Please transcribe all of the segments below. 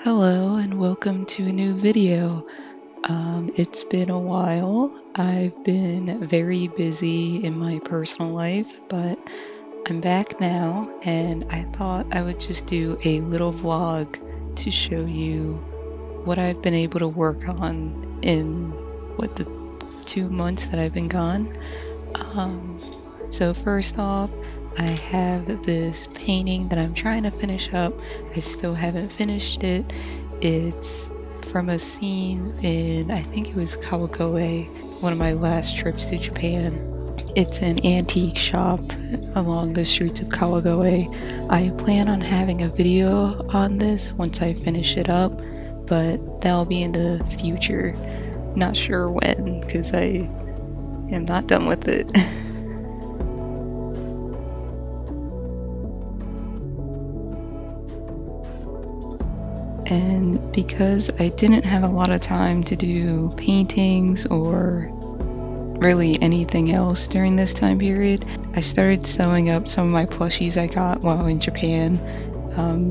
Hello and welcome to a new video. It's been a while. I've been very busy in my personal life, but I'm back now and I thought I would just do a little vlog to show you what I've been able to work on in the 2 months that I've been gone. So first off, I have this painting that I'm trying to finish up. I still haven't finished it. It's from a scene in, I think it was Kawagoe, one of my last trips to Japan. It's an antique shop along the streets of Kawagoe. I plan on having a video on this once I finish it up, but that'll be in the future. Not sure when, because I am not done with it. And because I didn't have a lot of time to do paintings or really anything else during this time period, I started sewing up some of my plushies I got while in Japan.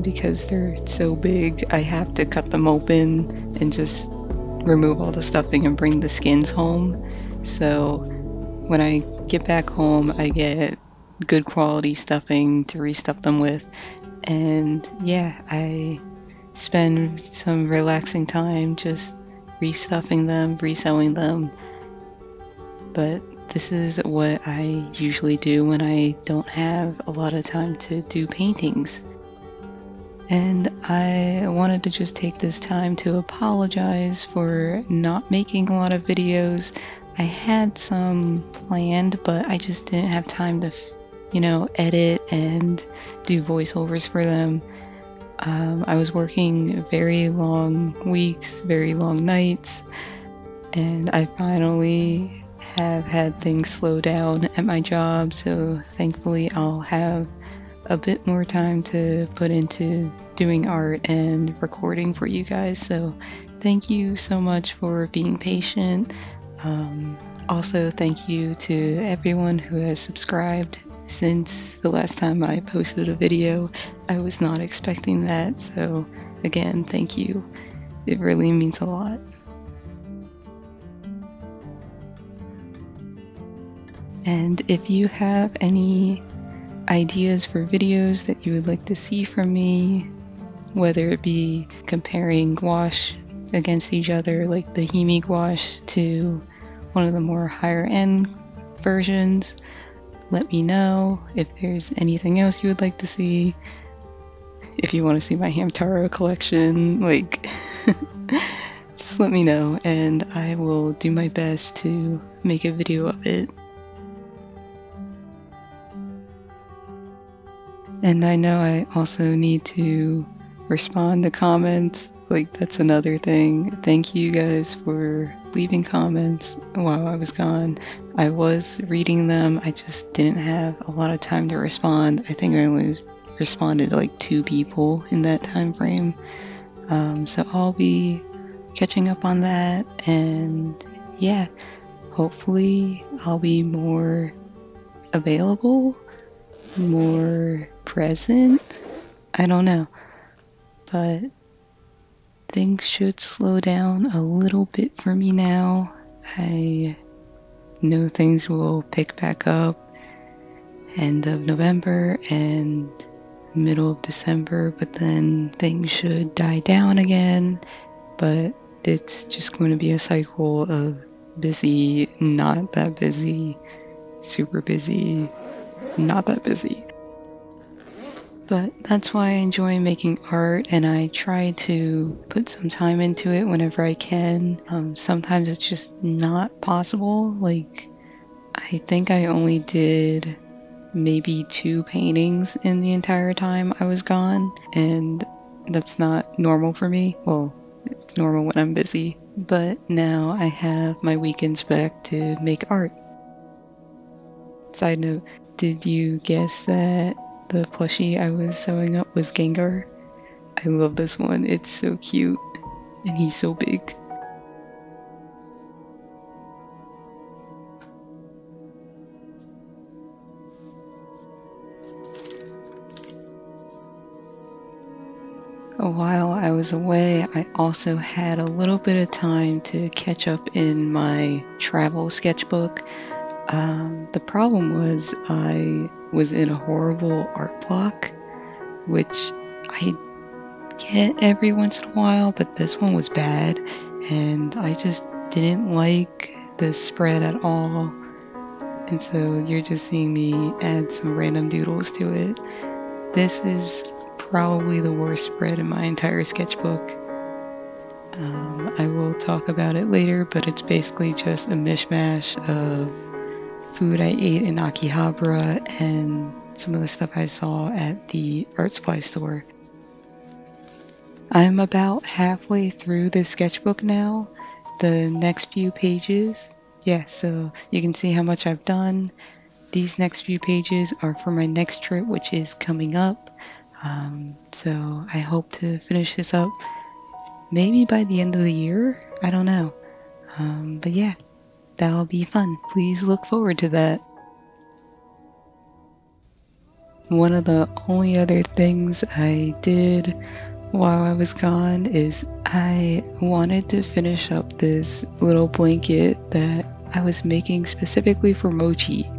Because they're so big, I have to cut them open and just remove all the stuffing and bring the skins home. So when I get back home, I get good quality stuffing to restuff them with. And yeah, I spend some relaxing time just restuffing them, resewing them. But this is what I usually do when I don't have a lot of time to do paintings. And I wanted to just take this time to apologize for not making a lot of videos. I had some planned, but I just didn't have time to, edit and do voiceovers for them. I was working very long weeks, very long nights, and I finally have had things slow down at my job, so thankfully I'll have a bit more time to put into doing art and recording for you guys. So thank you so much for being patient. Also, thank you to everyone who has subscribed since the last time I posted a video. I was not expecting that, so again, thank you. It really means a lot. And if you have any ideas for videos that you would like to see from me, whether it be comparing gouache against each other, like the Himi gouache to one of the more higher end versions, let me know. If there's anything else you would like to see, if you want to see my Hamtaro collection, just let me know and I will do my best to make a video of it. And I know I also need to respond to comments. That's another thing. Thank you guys for leaving comments while I was gone. I was reading them. I just didn't have a lot of time to respond. I think I only responded to 2 people in that time frame. So I'll be catching up on that, and yeah, hopefully I'll be more available, more present. I don't know, but things should slow down a little bit for me now. I know things will pick back up end of November and middle of December, but then things should die down again. But it's just going to be a cycle of busy, not that busy, super busy, not that busy. But that's why I enjoy making art, and I try to put some time into it whenever I can. Sometimes it's just not possible. I think I only did maybe 2 paintings in the entire time I was gone, and that's not normal for me. Well, it's normal when I'm busy, but now I have my weekends back to make art. Side note, did you guess that the plushie I was sewing up was Gengar? I love this one. It's so cute, and he's so big. While I was away, I also had a little bit of time to catch up in my travel sketchbook. The problem was I was in a horrible art block, which I get every once in a while, but this one was bad, and I just didn't like the spread at all. And so you're just seeing me add some random doodles to it. This is probably the worst spread in my entire sketchbook. I will talk about it later, but it's basically just a mishmash of food I ate in Akihabara and some of the stuff I saw at the art supply store. I'm about halfway through the sketchbook now. The next few pages, so you can see how much I've done. These next few pages are for my next trip, which is coming up. So I hope to finish this up maybe by the end of the year. I don't know. But yeah, that'll be fun. Please look forward to that. One of the only other things I did while I was gone is I wanted to finish up this little blanket that I was making specifically for Mochi.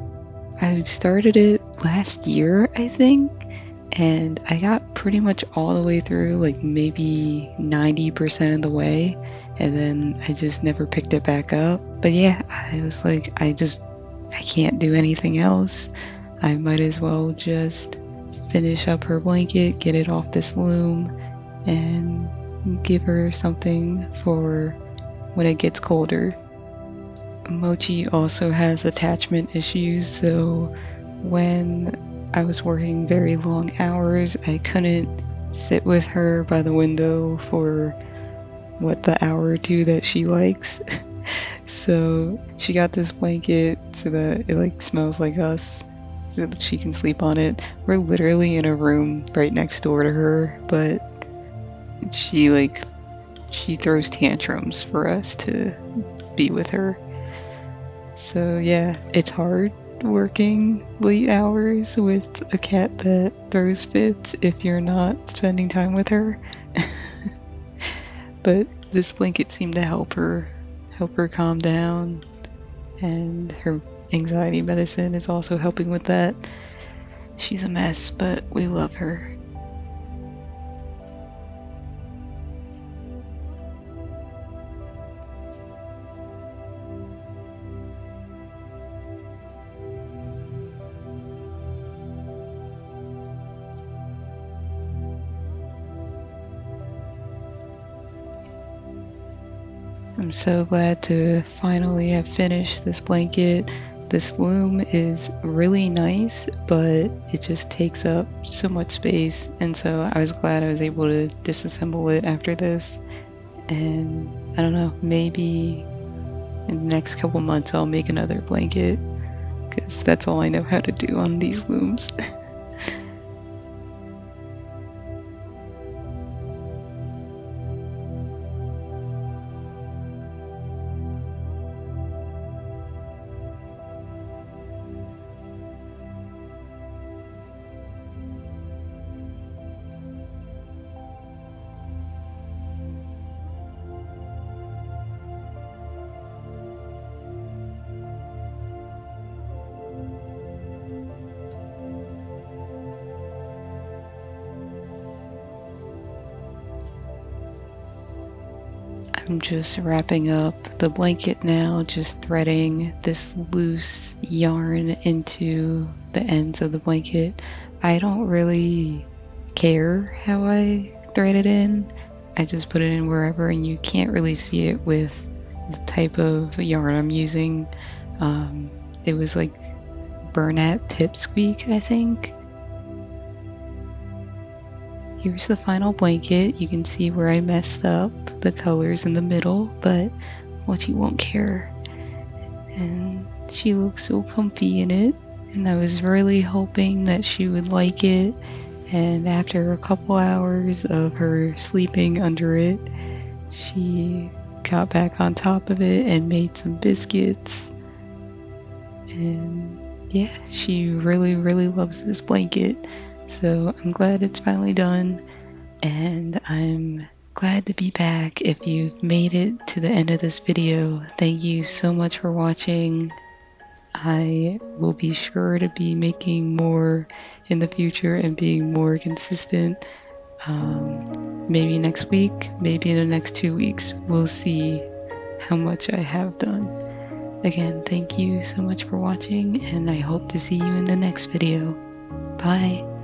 I started it last year, I think, and I got pretty much all the way through, like maybe 90% of the way, and then I just never picked it back up. But yeah, I was like, I can't do anything else. I might as well just finish up her blanket, get it off this loom, and give her something for when it gets colder. Mochi also has attachment issues, so when I was working very long hours, I couldn't sit with her by the window for the hour or two that she likes. So she got this blanket so that it smells like us, so that she can sleep on it. We're literally in a room right next door to her, but she throws tantrums for us to be with her. So yeah, it's hard working late hours with a cat that throws fits if you're not spending time with her. But this blanket seemed to help her calm down, and her anxiety medicine is also helping with that. She's a mess, but we love her. I'm so glad to finally have finished this blanket. This loom is really nice, but it just takes up so much space, and so I was glad I was able to disassemble it after this. And I don't know, maybe in the next couple months I'll make another blanket, because that's all I know how to do on these looms. I'm just wrapping up the blanket now, just threading this loose yarn into the ends of the blanket. I don't really care how I thread it in. I just put it in wherever, and you can't really see it with the type of yarn I'm using. It was like Bernat Pipsqueak, I think. Here's the final blanket. You can see where I messed up the colors in the middle, but Mochi won't care. And she looks so comfy in it, and I was really hoping that she would like it. And after a couple hours of her sleeping under it, she got back on top of it and made some biscuits. And yeah, she really, really loves this blanket. So I'm glad it's finally done. and I'm glad to be back. If you've made it to the end of this video, thank you so much for watching. I will be sure to be making more in the future and being more consistent. Maybe next week, maybe in the next 2 weeks. We'll see how much I have done. Again, thank you so much for watching, and I hope to see you in the next video. Bye.